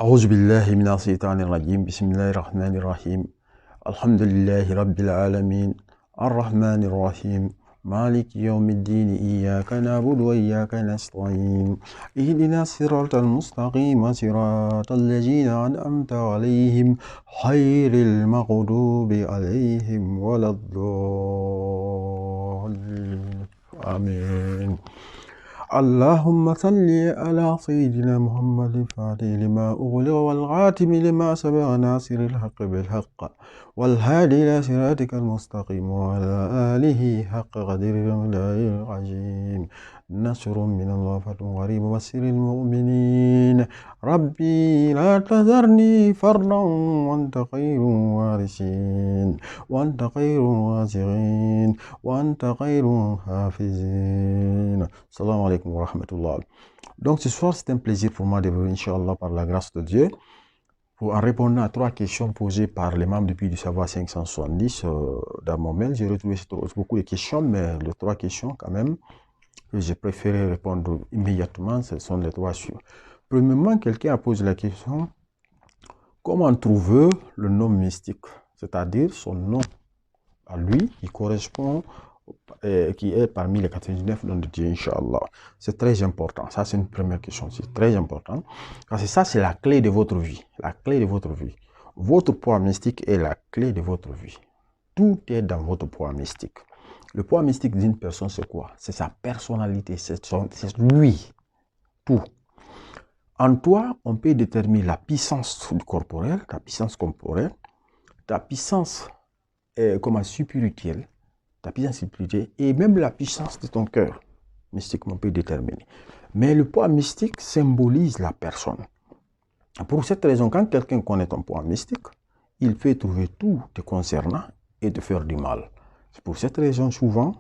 أعوذ بالله من الشيطان الرجيم بسم الله الرحمن الرحيم الحمد لله رب العالمين الرحمن الرحيم مالك يوم الدين إياك نعبد وإياك نستعين اهدنا الصراط المستقيم صراط الذين أنعمت عليهم غير المغضوب عليهم ولا الضالين آمين. اللهم صل على سيدنا محمد الفاتح لما أغلق والخاتم لما سبق ناصر الحق بالحق والهادي إلى صراطك المستقيم وعلى آله حق قدر العظيم نصر من الله فتح قريب وبشر المؤمنين ربي لا تذرني فردا وأنت خير الوارثين وأنت خير الرازقين وأنت خير الحافظين. Salam alaikum wa rahmatullah. Donc ce soir c'est un plaisir pour moi de vous, Inch'Allah, par la grâce de Dieu, en répondant à 3 questions posées par les membres du Puits du Savoir 570 dans mon mail. J'ai retrouvé beaucoup de questions, mais les 3 questions quand même que j'ai préféré répondre immédiatement, ce sont les 3 sur. Premièrement, quelqu'un a posé la question: comment trouver le nom mystique, c'est-à-dire son nom à lui qui correspond, qui est parmi les 99 noms de Dieu, Inch'Allah. C'est très important. Ça, c'est une première question. C'est très important. Parce que ça, c'est la clé de votre vie. La clé de votre vie. Votre poids mystique est la clé de votre vie. Tout est dans votre poids mystique. Le poids mystique d'une personne, c'est quoi? C'est sa personnalité. C'est lui. Tout. En toi, on peut déterminer la puissance corporelle, ta puissance corporelle, ta puissance spirituelle, ta puissance spirituelle et même la puissance de ton cœur. Mystiquement, on peut déterminer. Mais le poids mystique symbolise la personne. Pour cette raison, quand quelqu'un connaît ton poids mystique, il peut trouver tout te concernant et te faire du mal. C'est pour cette raison, souvent,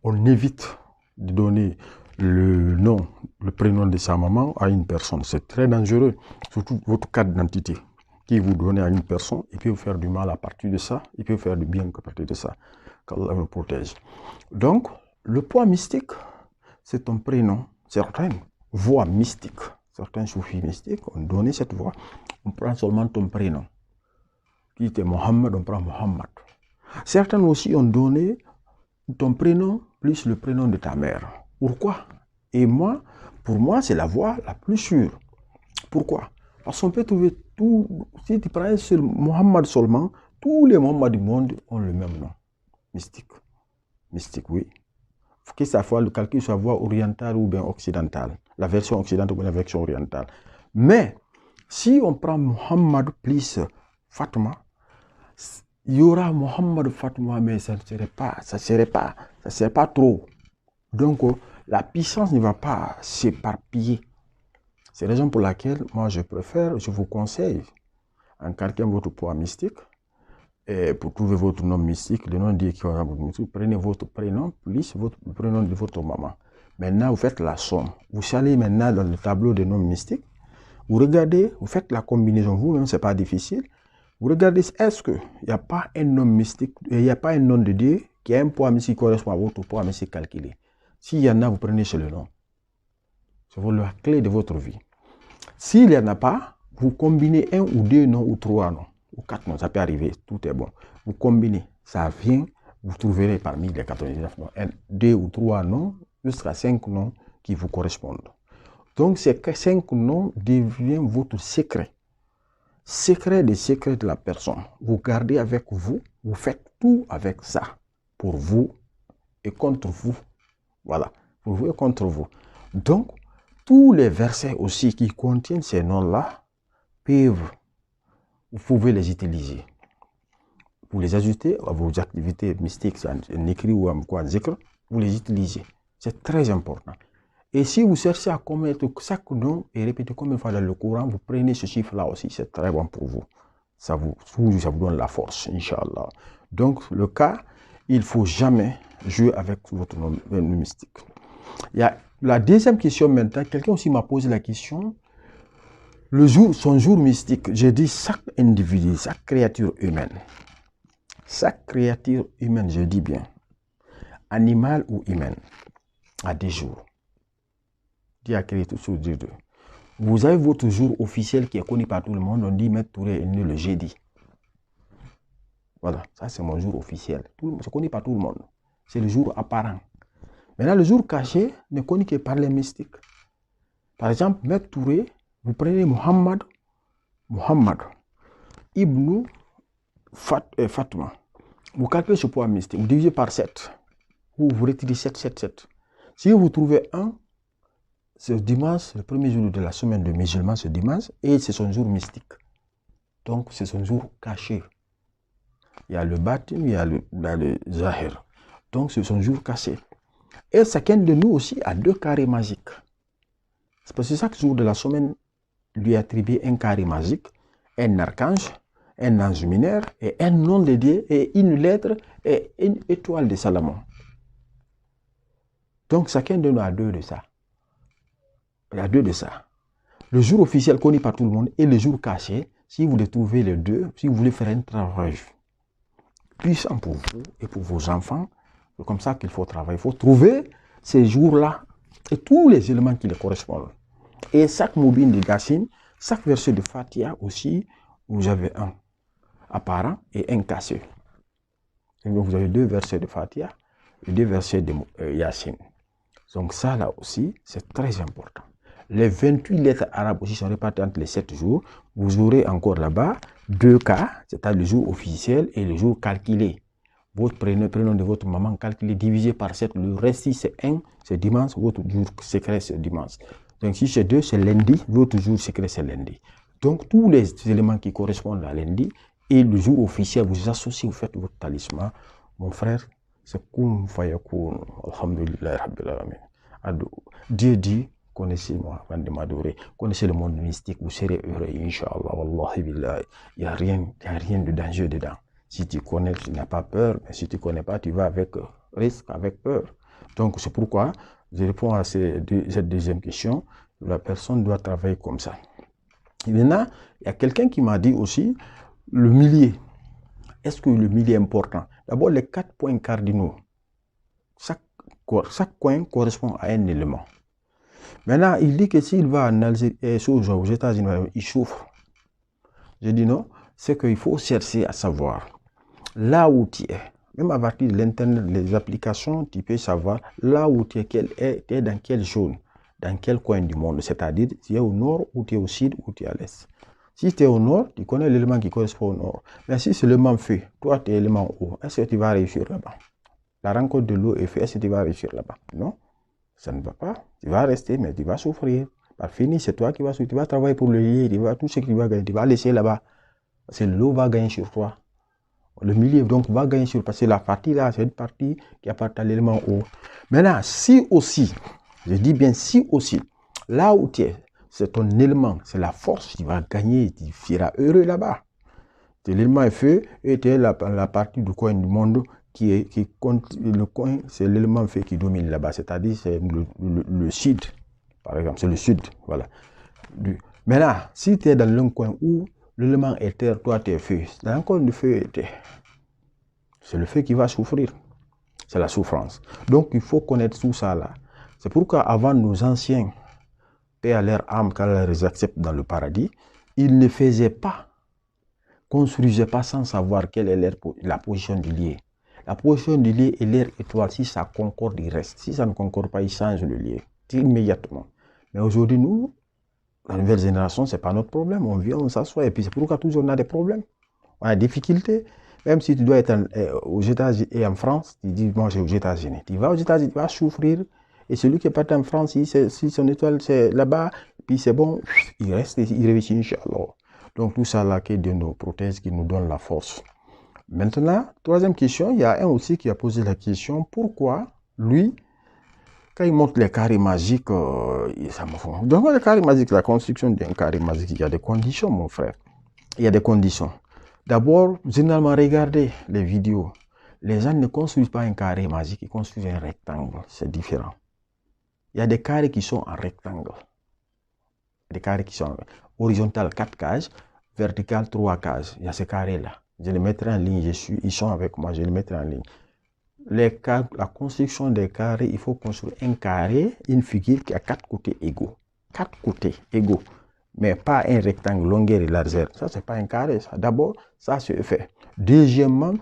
on évite de donner le nom, le prénom de sa maman à une personne. C'est très dangereux, surtout votre carte d'identité qui vous donne à une personne, il peut vous faire du mal à partir de ça, il peut vous faire du bien à partir de ça. Qu'Allah vous protège. Donc, le poids mystique, c'est ton prénom. Certaines voix mystiques, certains soufis mystiques ont donné cette voix. On prend seulement ton prénom. Qui était Mohammed, on prend Mohammed. Certains aussi ont donné ton prénom plus le prénom de ta mère. Pourquoi? Et moi, pour moi, c'est la voix la plus sûre. Pourquoi? Parce qu'on peut trouver tout. Si tu prends sur Mohammed seulement, tous les Mohammeds du monde ont le même nom. Mystique. Mystique, oui. Que ça soit le calcul soit voie orientale ou bien occidentale. La version occidentale ou la version orientale. Mais, si on prend Mohammed plus Fatma, il y aura Mohammed Fatma, mais ça ne serait pas trop. Donc, la puissance ne va pas s'éparpiller. C'est la raison pour laquelle, moi, je vous conseille, en calquant votre poids mystique, et pour trouver votre nom mystique, le nom de Dieu qui est votre mystique, prenez votre prénom plus le prénom de votre maman. Maintenant, vous faites la somme. Vous allez maintenant dans le tableau des noms mystiques. Vous regardez, vous faites la combinaison. Vous-même, ce n'est pas difficile. Vous regardez, est-ce qu'il n'y a pas un nom mystique, il n'y a pas un nom de Dieu qui a un poids mystique qui correspond à votre poids mystique calculé. S'il y en a, vous prenez ce nom. C'est la clé de votre vie. S'il n'y en a pas, vous combinez 1 ou 2 noms ou 3 noms. Ou 4 noms, ça peut arriver, tout est bon. Vous combinez, ça vient, vous trouverez parmi les 99 noms, 2 ou 3 noms, jusqu'à 5 noms qui vous correspondent. Donc ces 5 noms deviennent votre secret. Secret des secrets de la personne. Vous gardez avec vous, vous faites tout avec ça, pour vous et contre vous. Voilà, pour vous et contre vous. Donc, tous les versets aussi qui contiennent ces noms-là vous pouvez les utiliser. Vous les ajoutez à vos activités mystiques, en écrit ou en zikr, vous les utilisez. C'est très important. Et si vous cherchez à commettre chaque nom et répéter combien de fois dans le Coran, vous prenez ce chiffre-là aussi, c'est très bon pour vous. Ça vous donne la force, Inch'Allah. Donc, le cas, il ne faut jamais jouer avec votre nom mystique. Il y a la deuxième question maintenant. Quelqu'un aussi m'a posé la question. Son jour mystique, j'ai dit chaque individu, chaque créature humaine, je dis bien, animal ou humaine, a des jours. Dieu a créé tout sur Dieu. Vous avez votre jour officiel qui est connu par tout le monde. On dit Maître Touré est né le jeudi. Voilà, ça c'est mon jour officiel. C'est connu par tout le monde. C'est le jour apparent. Maintenant, le jour caché n'est connu que par les mystiques. Par exemple, Maître Touré, vous prenez Muhammad Ibn Fatma. Vous calculez ce poids mystique, vous divisez par 7. Vous retirez 7, 7, 7. Si vous trouvez 1, c'est dimanche, le premier jour de la semaine de musulmans, c'est dimanche, et c'est son jour mystique. Donc, c'est son jour caché. Il y a le batin, il y a le zahir. Donc, c'est son jour caché. Et chacun de nous aussi a 2 carrés magiques. C'est parce que chaque jour de la semaine lui attribue un carré magique, un archange, un ange mineur, et un nom de Dieu, et une lettre, et une étoile de Salomon. Donc, chacun de nous a 2 de ça. Il y a 2 de ça. Le jour officiel connu par tout le monde et le jour caché, si vous voulez trouver les 2, si vous voulez faire un travail puissant pour vous et pour vos enfants, c'est comme ça qu'il faut travailler. Il faut trouver ces jours-là et tous les éléments qui les correspondent. Et chaque mobile de Yassine, chaque verset de Fatiha aussi, vous avez un apparent et un caché. Donc vous avez 2 versets de Fatiha et 2 versets de Yassine. Donc ça là aussi, c'est très important. Les 28 lettres arabes aussi sont réparties entre les 7 jours. Vous aurez encore là-bas 2 cas, c'est-à-dire le jour officiel et le jour calculé. Votre prénom de votre maman calculé, divisé par 7. Le reste, si c'est 1, c'est dimanche. Votre jour secret, c'est dimanche. Donc si c'est 2, c'est lundi. Votre jour secret, c'est lundi. Donc tous les éléments qui correspondent à lundi et le jour officiel, vous associez, vous faites votre talisman. Mon frère, c'est Koum Fayakoun. Alhamdulillah Rabbil Alamin. Dieu dit, connaissez-moi avant de m'adorer. Connaissez le monde mystique, vous serez heureux, Inch'Allah. Wallahi billah. Il n'y a rien de danger dedans. Si tu connais, tu n'as pas peur. Mais si tu ne connais pas, tu vas avec risque, avec peur. Donc, c'est pourquoi je réponds à cette deuxième question. La personne doit travailler comme ça. Et maintenant, il y a quelqu'un qui m'a dit aussi, le millier. Est-ce que le millier est important? D'abord, les 4 points cardinaux. Chaque coin correspond à un élément. Maintenant, il dit que s'il va en Algérie, aux États-Unis, il souffre. Je dis non, c'est qu'il faut chercher à savoir. Là où tu es, même à partir de l'internet, les applications, tu peux savoir là où tu es, dans quelle zone, dans quel coin du monde. C'est-à-dire, tu es au nord, ou tu es au sud, ou tu es à l'est. Si tu es au nord, tu connais l'élément qui correspond au nord. Mais si c'est l'élément feu, toi tu es l'élément eau, est-ce que tu vas réussir là-bas? La rencontre de l'eau et feu, est-ce que tu vas réussir là-bas? Non, ça ne va pas. Tu vas rester, mais tu vas souffrir. Par fini, c'est toi qui vas souffrir. Tu vas travailler pour le lier, tout ce que tu vas gagner, tu vas laisser là-bas. C'est l'eau va gagner sur toi. Le milieu donc va gagner sur, parce que la partie là, c'est une partie qui appartient à l'élément eau. Maintenant, si aussi, je dis bien si aussi, là où tu es, c'est ton élément, c'est la force, tu vas gagner, tu seras heureux là-bas. L'élément est feu et tu es la partie du coin du monde qui compte, le coin, c'est l'élément feu qui domine là-bas, c'est-à-dire c'est le sud, par exemple, c'est le sud, voilà. Maintenant, si tu es dans le coin où l'élément est terre, toi tu es feu. Dans le coin du feu est terre. C'est le feu qui va souffrir. C'est la souffrance. Donc il faut connaître tout ça là. C'est pourquoi avant nos anciens, paix à leur âme quand ils les acceptent dans le paradis, ils ne faisaient pas, construisaient pas sans savoir quelle est la position du lieu. La position du lieu et leur étoile, si ça concorde, il reste. Si ça ne concorde pas, ils changent le lieu immédiatement. Mais aujourd'hui, nous, la nouvelle génération, ce n'est pas notre problème. On vient, on s'assoit, et puis c'est pourquoi toujours on a des problèmes. On a des difficultés. Même si tu dois être aux États-Unis et en France, tu dis, moi, j'ai aux États-Unis. Tu vas aux États-Unis, tu vas souffrir. Et celui qui est parti en France, si son étoile, c'est là-bas, puis c'est bon, il reste, il réussit, Inch'Allah. Donc, tout ça là, qui est de nos prothèses, qui nous donne la force. Maintenant, troisième question, il y a un aussi qui a posé la question, pourquoi, lui, quand il montre les carrés magiques, ça me fond. Donc, les carrés magiques, la construction d'un carré magique, il y a des conditions, mon frère. Il y a des conditions. D'abord, généralement, regardez les vidéos. Les gens ne construisent pas un carré magique, ils construisent un rectangle. C'est différent. Il y a des carrés qui sont en rectangle. Des carrés qui sont horizontales, 4 cases, verticales, 3 cases. Il y a ces carrés-là. Je les mettrai en ligne, ils sont avec moi, je les mettrai en ligne. La construction des carrés, il faut construire un carré, une figure qui a 4 côtés égaux. 4 côtés égaux, mais pas un rectangle longueur et largeur. Ça, c'est pas un carré. D'abord, ça se fait. Deuxièmement,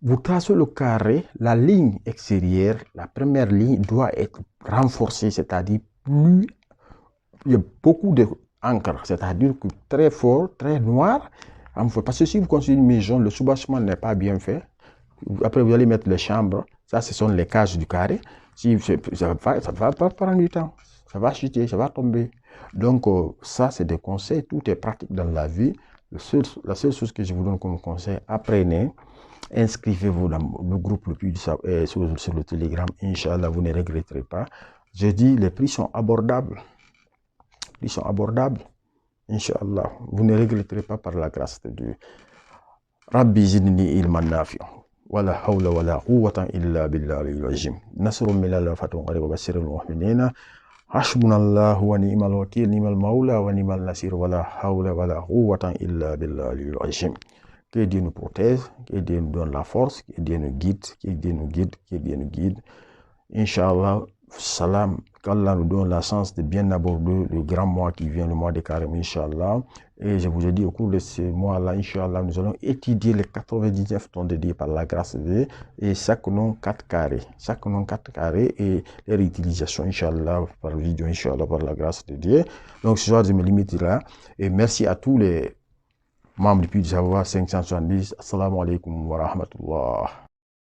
vous tracez le carré, la ligne extérieure, la première ligne doit être renforcée, c'est-à-dire plus, il y a beaucoup d'encre, c'est-à-dire que très fort, très noir. Parce que si vous construisez une maison, le soubassement n'est pas bien fait. Après, vous allez mettre les chambres. Ça, ce sont les cases du carré. Si, ça va pas prendre du temps. Ça va chuter, ça va tomber. Donc, ça, c'est des conseils. Tout est pratique dans la vie. La seule chose que je vous donne comme conseil, apprenez. Inscrivez-vous dans le groupe le plus sur le Telegram. Inch'Allah, vous ne regretterez pas. Je dis, les prix sont abordables. Ils sont abordables. Inch'Allah, vous ne regretterez pas par la grâce de Dieu. Rabbi zidni ilman nafi'an. Wala hawla wala quwwata illa billahi al-azim. Nasrun min Allah fatun qarib wa bashiril mu'minina. Hasbunallahu wa ni'mal wakil, ni'mal maula wa ni'mal nasir. Wala hawla wala quwwata illa billahi al-azim. Que Dieu nous protège, que Dieu nous donne la force, que Dieu nous guide, que Dieu nous guide, que Dieu nous guide. Inch'Allah, salam, qu'Allah nous donne la chance de bien aborder le grand mois qui vient, le mois de Carême, Inch'Allah. Et je vous ai dit, au cours de ce mois-là, Inch'Allah, nous allons étudier les 99 tons de Dieu par la grâce de Dieu, et chaque nom 4 carrés. Chaque nom 4 carrés et leur utilisation, Inch'Allah, par vidéo, Inch'Allah, par la grâce de Dieu. Donc, ce soir, je me limite là. Et merci à tous les membres du Puits du Savoir 570. Assalamu alaikum wa rahmatullah.